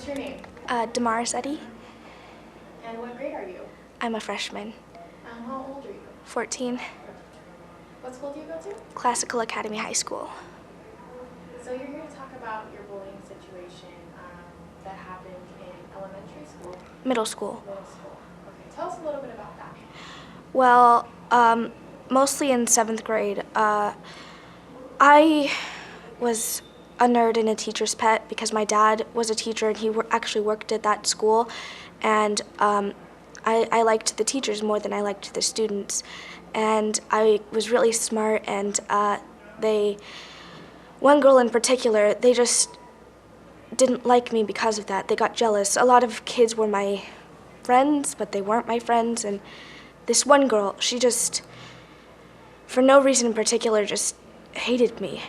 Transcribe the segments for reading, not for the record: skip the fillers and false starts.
What's your name? Damaris. And what grade are you? I'm a freshman. How old are you? 14. What school do you go to? Classical Academy High School. So you're here to talk about your bullying situation that happened in elementary school? Middle school. Middle school. Okay, tell us a little bit about that. Well, mostly in 7th grade. I was a nerd and a teacher's pet because my dad was a teacher and he actually worked at that school. And I liked the teachers more than I liked the students. And I was really smart, and one girl in particular, they just didn't like me because of that. They got jealous. A lot of kids were my friends, but they weren't my friends. And this one girl, she just, for no reason in particular, just hated me.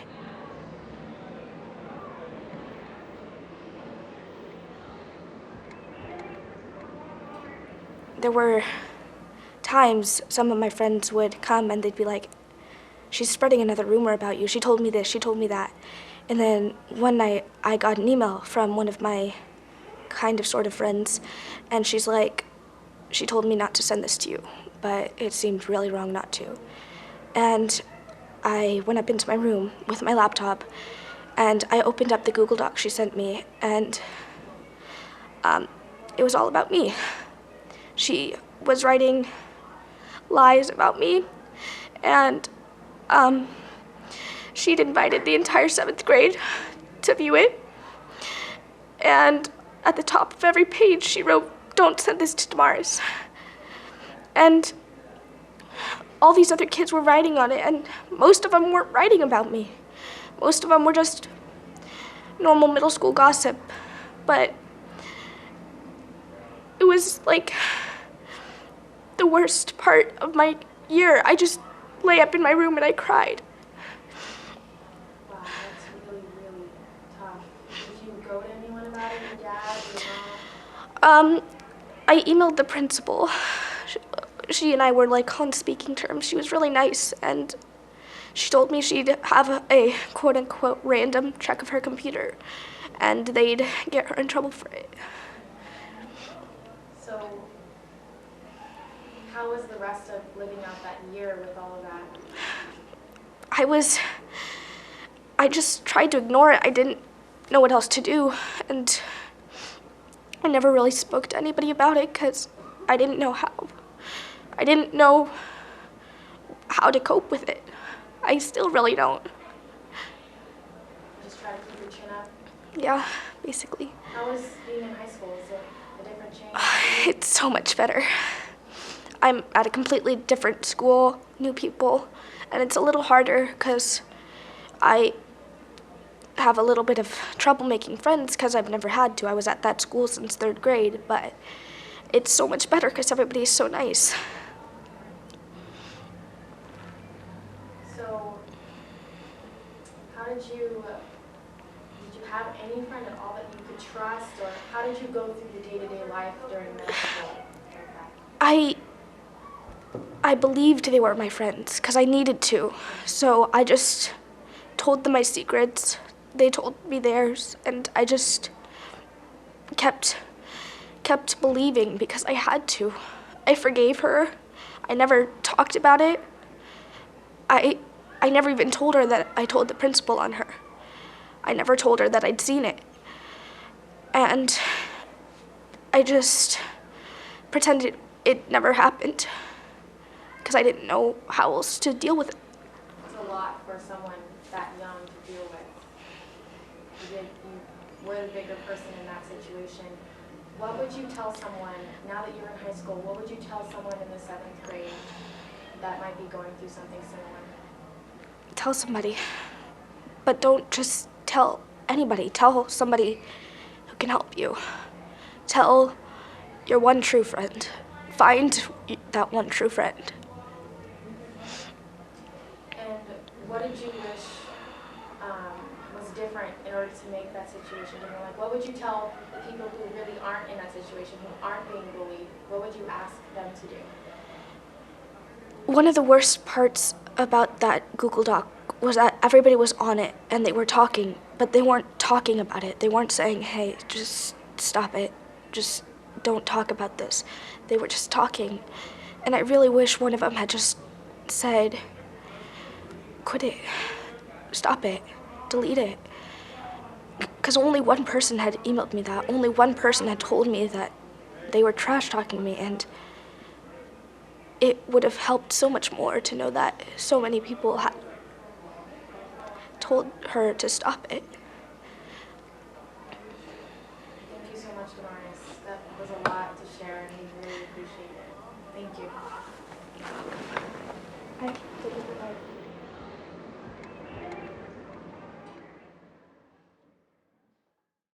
There were times some of my friends would come and they'd be like, "She's spreading another rumor about you. She told me this, she told me that." And then one night I got an email from one of my kind of sort of friends, and she told me not to send this to you, but it seemed really wrong not to. And I went up into my room with my laptop and I opened up the Google Doc she sent me, and it was all about me. She was writing lies about me, and she'd invited the entire 7th grade to view it. And at the top of every page, she wrote, "Don't send this to Damaris." And all these other kids were writing on it, and most of them weren't writing about me. Most of them were just normal middle school gossip. But it was like the worst part of my year. I just lay up in my room and I cried. Wow, that's really, really tough. Did you go to anyone about it? Your dad, your mom? I emailed the principal. She and I were like on speaking terms. She was really nice, and she told me she'd have a quote-unquote random check of her computer, and they'd get her in trouble for it. So, how was the rest of living out that year with all of that? I just tried to ignore it. I didn't know what else to do, and I never really spoke to anybody about it because I didn't know how. I didn't know how to cope with it. I still really don't. Just try to keep your chin up? Yeah, basically. How was being in high school? Is it a different change? It's so much better. I'm at a completely different school, new people, and it's a little harder because I have a little bit of trouble making friends because I've never had to. I was at that school since 3rd grade, but it's so much better because everybody's so nice. So, how did you have any friend at all that you could trust, or how did you go through your day-to-day life during middle school? I believed they were my friends because I needed to. So I just told them my secrets. They told me theirs, and I just kept believing because I had to. I forgave her. I never talked about it. I never even told her that I told the principal on her. I never told her that I'd seen it. And I just pretended it never happened because I didn't know how else to deal with it. It's a lot for someone that young to deal with. You were the bigger person in that situation. What would you tell someone, now that you're in high school, what would you tell someone in the 7th grade that might be going through something similar? Tell somebody, but don't just tell anybody. Tell somebody who can help you. Tell your one true friend. Find that one true friend. And what did you wish was different in order to make that situation different? Like, what would you tell the people who really aren't in that situation, who aren't being bullied? What would you ask them to do? One of the worst parts about that Google Doc was that everybody was on it and they were talking, but they weren't talking about it. They weren't saying, "Hey, just stop it. Just don't talk about this. They were just talking. And I really wish one of them had just said, quit it, stop it, delete it. Because only one person had emailed me that. Only one person had told me that they were trash talking me, and it would have helped so much more to know that so many people had told her to stop it. Thank you so much, Damaris. That was a lot to share, and we really appreciate it. Thank you.